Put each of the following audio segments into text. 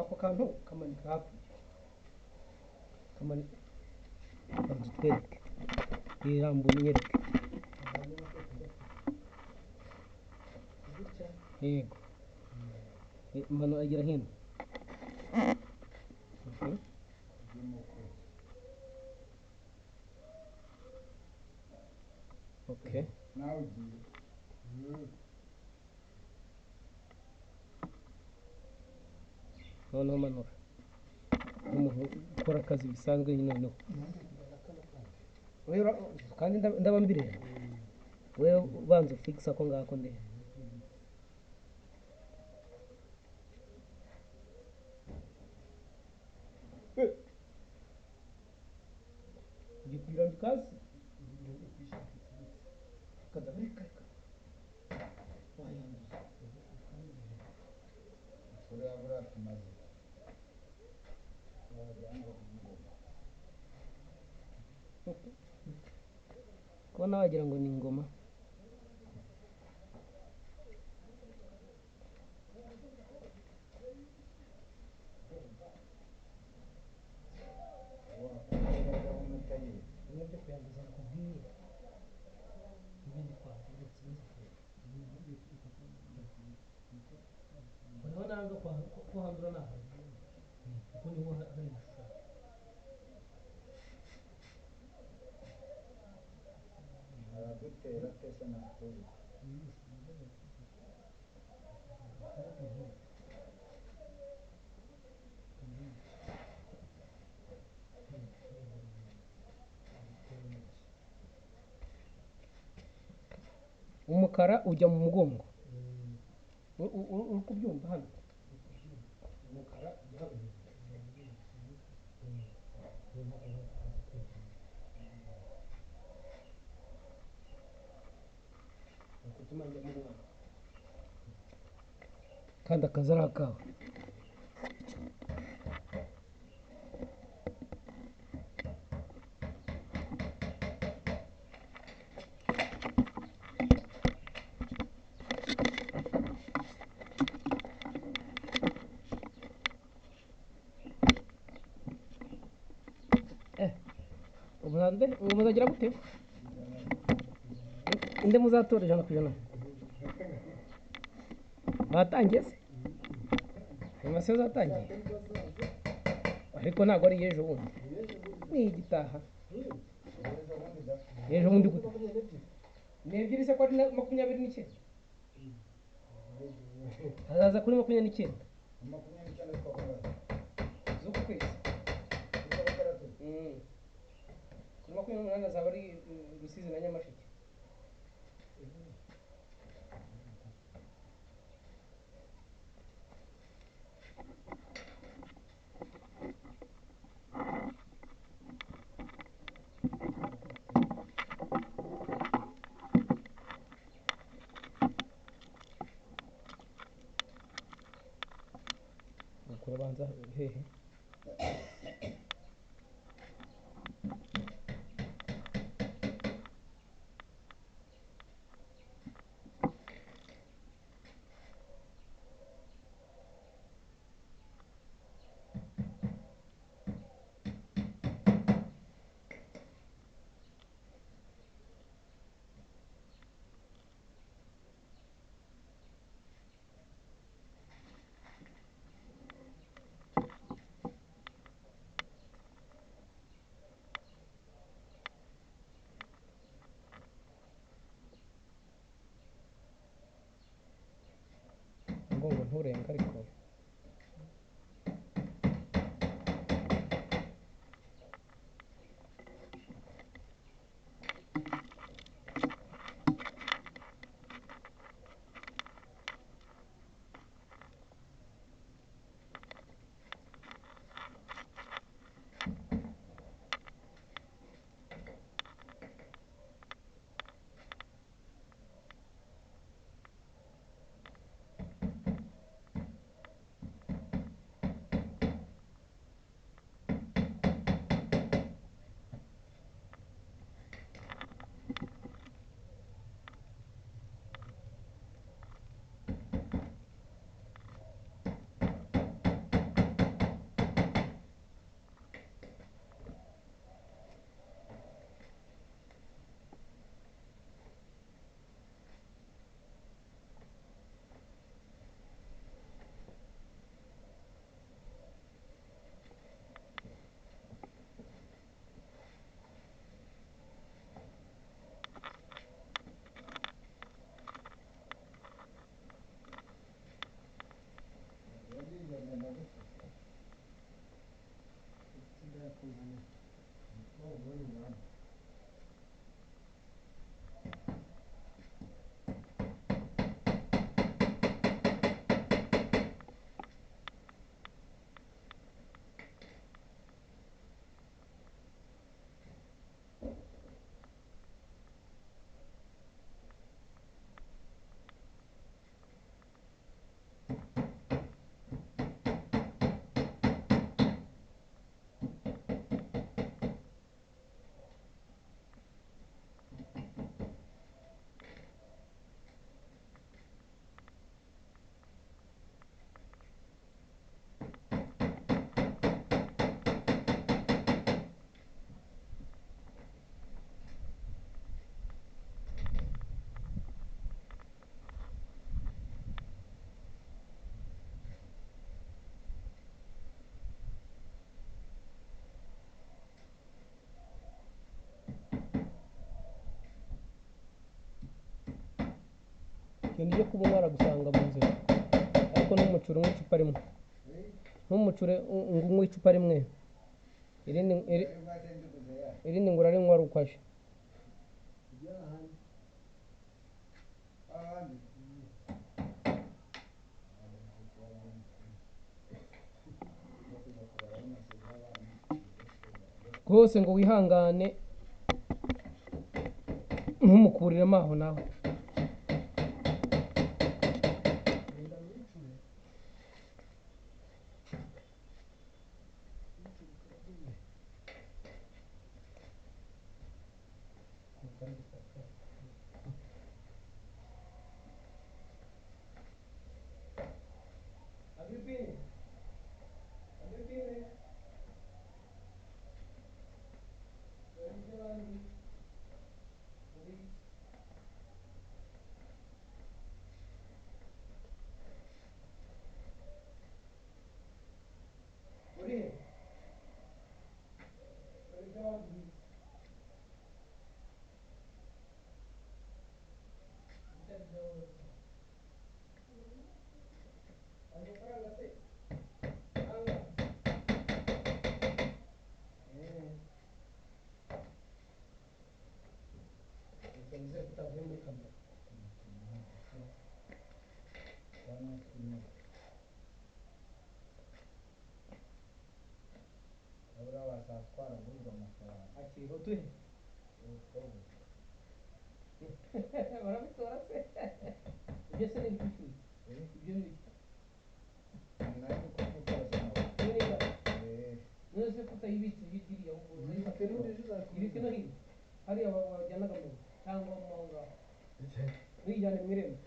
ako kantu kamanika hafi kamanika twereke irambura unyereke yego mano agira hino okay now ugiye noneho manura umuntu ukora akazi bisanzwe noneho wewe kandi ndaba mbireba wewe ubanza ufixa ko ngako ndebe gikwirambika hasi kadabireka wayanduza uriya buriya tumaze wajyanga ingoma kubona wagira ngo ni ingoma nibyo kuyanduza nakubwiye ibindi twaturutse urabona nanga ko handura naho kuko niho hari ibishushanyo aradutera pesa na kuri umukara ujya mu mugongo uri kubyumva hano umukara ujya hano kandi akazi ari akawe muzagira gute inde muzatora ijana ku ijana batangiye se amase zatangiye ariko ntabwo ari ejo bundi ni igitaha ejo bundi gute ni ebyiri se ko ari 29 hazaza kuri 29 z'uku kwezi kuri 28 azaba ari Rusizi na Nyamasheke kurabanza hehe ngo nturenga ariko Ikintu ujye kuba umwaragusanga mu nzira ariko n'umucuri unywa icupa rimwe n'umucure unywa icupa rimwe irindi ngo urarinywa ari ukwashye rwose ngo wihangane ntumukuriremo aho nawe twaraguze amafaranga akiriho tuhe barabitora se ibyo se ni ibiki ibyo ni ibiki nari kukubaza none se kutayibitse hirya iriya ibiti no hirya hariya wajyanaga mu cyangwa mu ngaho ntuyijyane mu irembo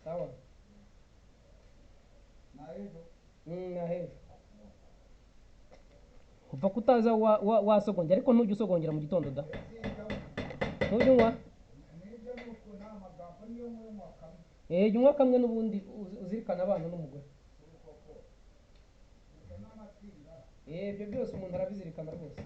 sawa nahejo upfa kutaza wasogongera ariko ntujya usogongera mu gitondo da ntujya unywa jya unywa kamwe n'ubundi uzirikana abana n'umugore ibyo byose umuntu arabizirikana rwose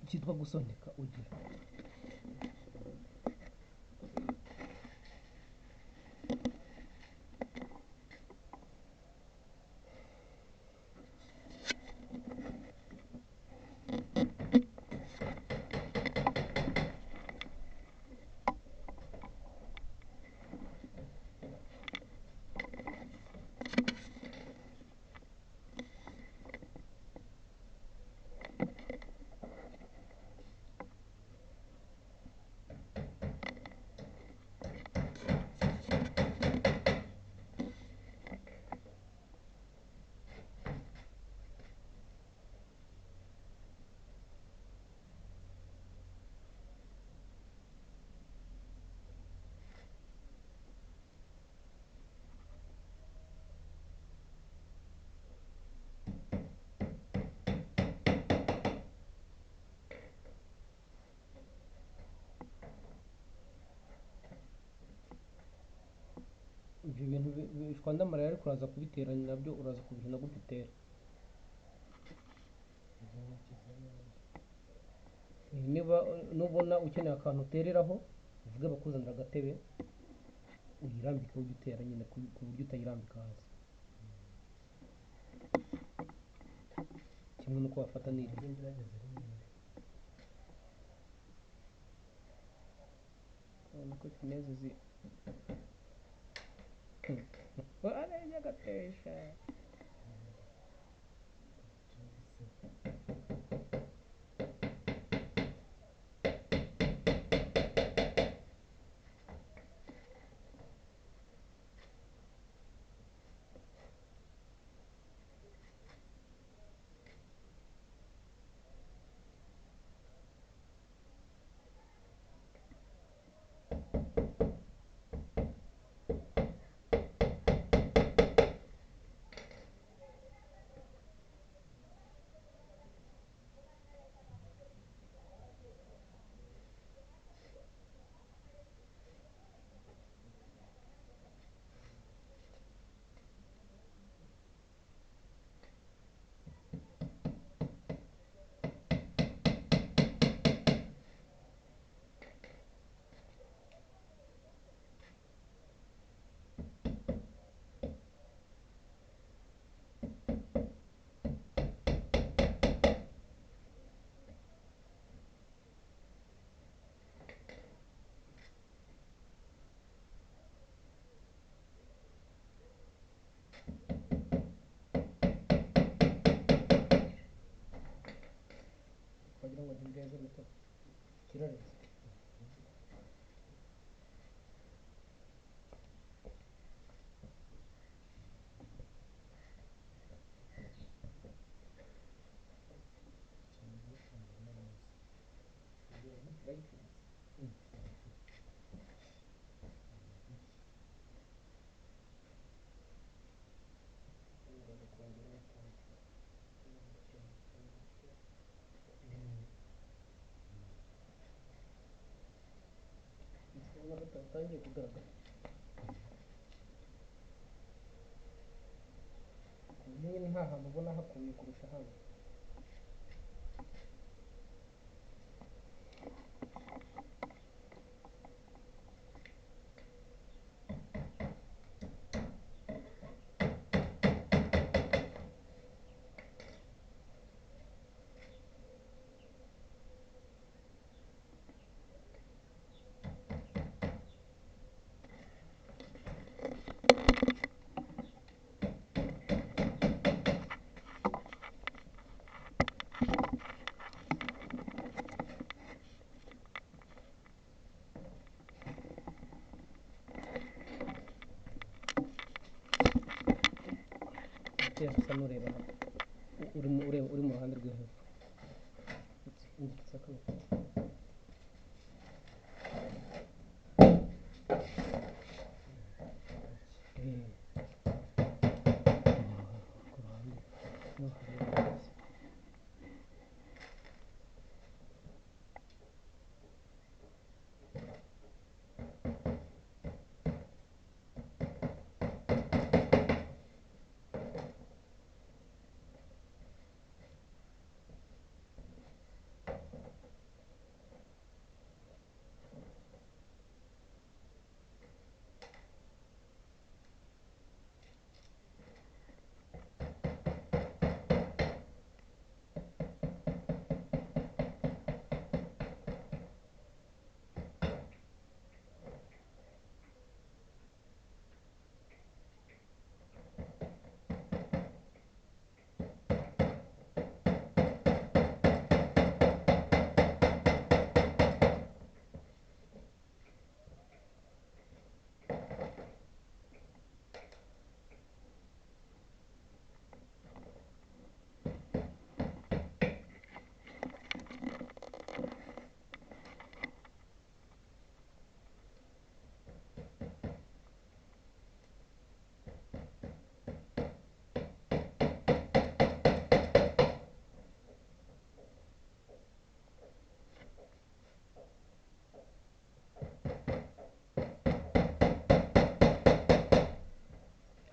cyitwa gusondeka ugira ibyo bintu bishwandamara ariko uraza kubiteranya nabyo uraza kubihina gutyo utera. Niba nubona ukeneye akantu utereraho uvuge bakuzanira agatebe uyirambike ujye utera nyine ku buryo utayirambika hasi, kimwe nuko wafata n'iri nuko kimeze zi arajya gatesha kugira ngo ntibireze bito kirareze. Utangiye kugaragara nyine nta hantu ubona hakuye kurusha hano. Usa n'ureba uri mu ruhande rwo hepfo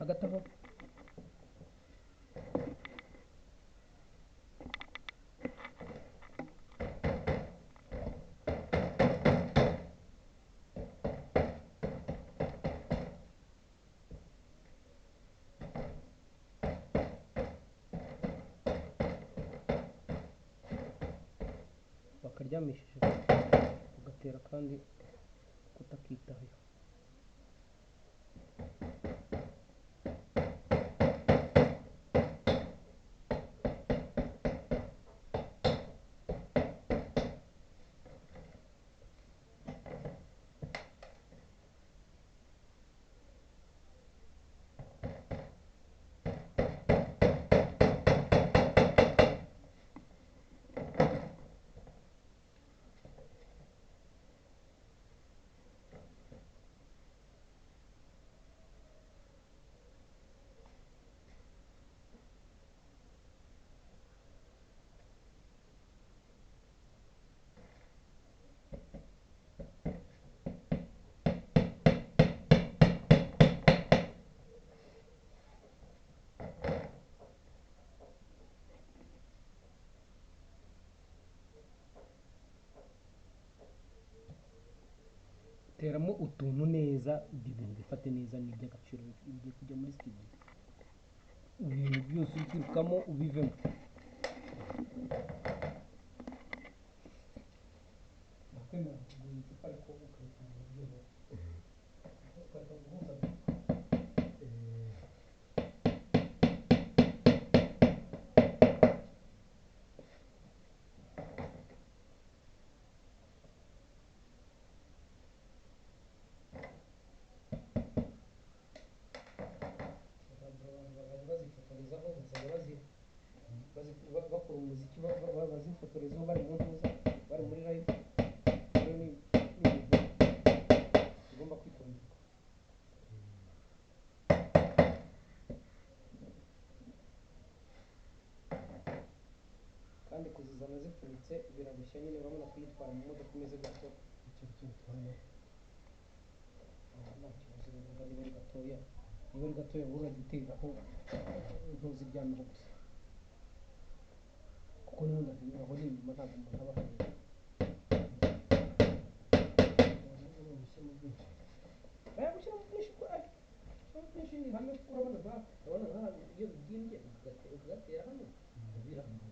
hagati aho bakaryamishije ugatera kandi kutakitaho. Teramo utuntu neza ibintu bifate neza n'iby'agaciro bigiye kujya muri studio, ibintu byose uri kwirukamo ubivemo. Nakwemera kugura icupa ariko ukarifunga byoroha ukareka guhuza. Bazifotorezaho bakora umuziki bazifotorezaho bari mu ntuza bari muri live. Rero ni ibintu bigomba kwitonderwa. Kandi kuzizana zipfunyitse birarushya nyine, urabona kuyitwara mu modoka imeze gutyo icyo bitwaye nta kibazo. Niba ari gatoya wowe uragiteraho ntuziryameho gusa, kuko n'ubundi aho ni inyuma ntabwo umuntu aba ahareba. Gushyiramo byinshi ni hamwe, kuko urabona iyo bibyimbye ukagatera hano biranga.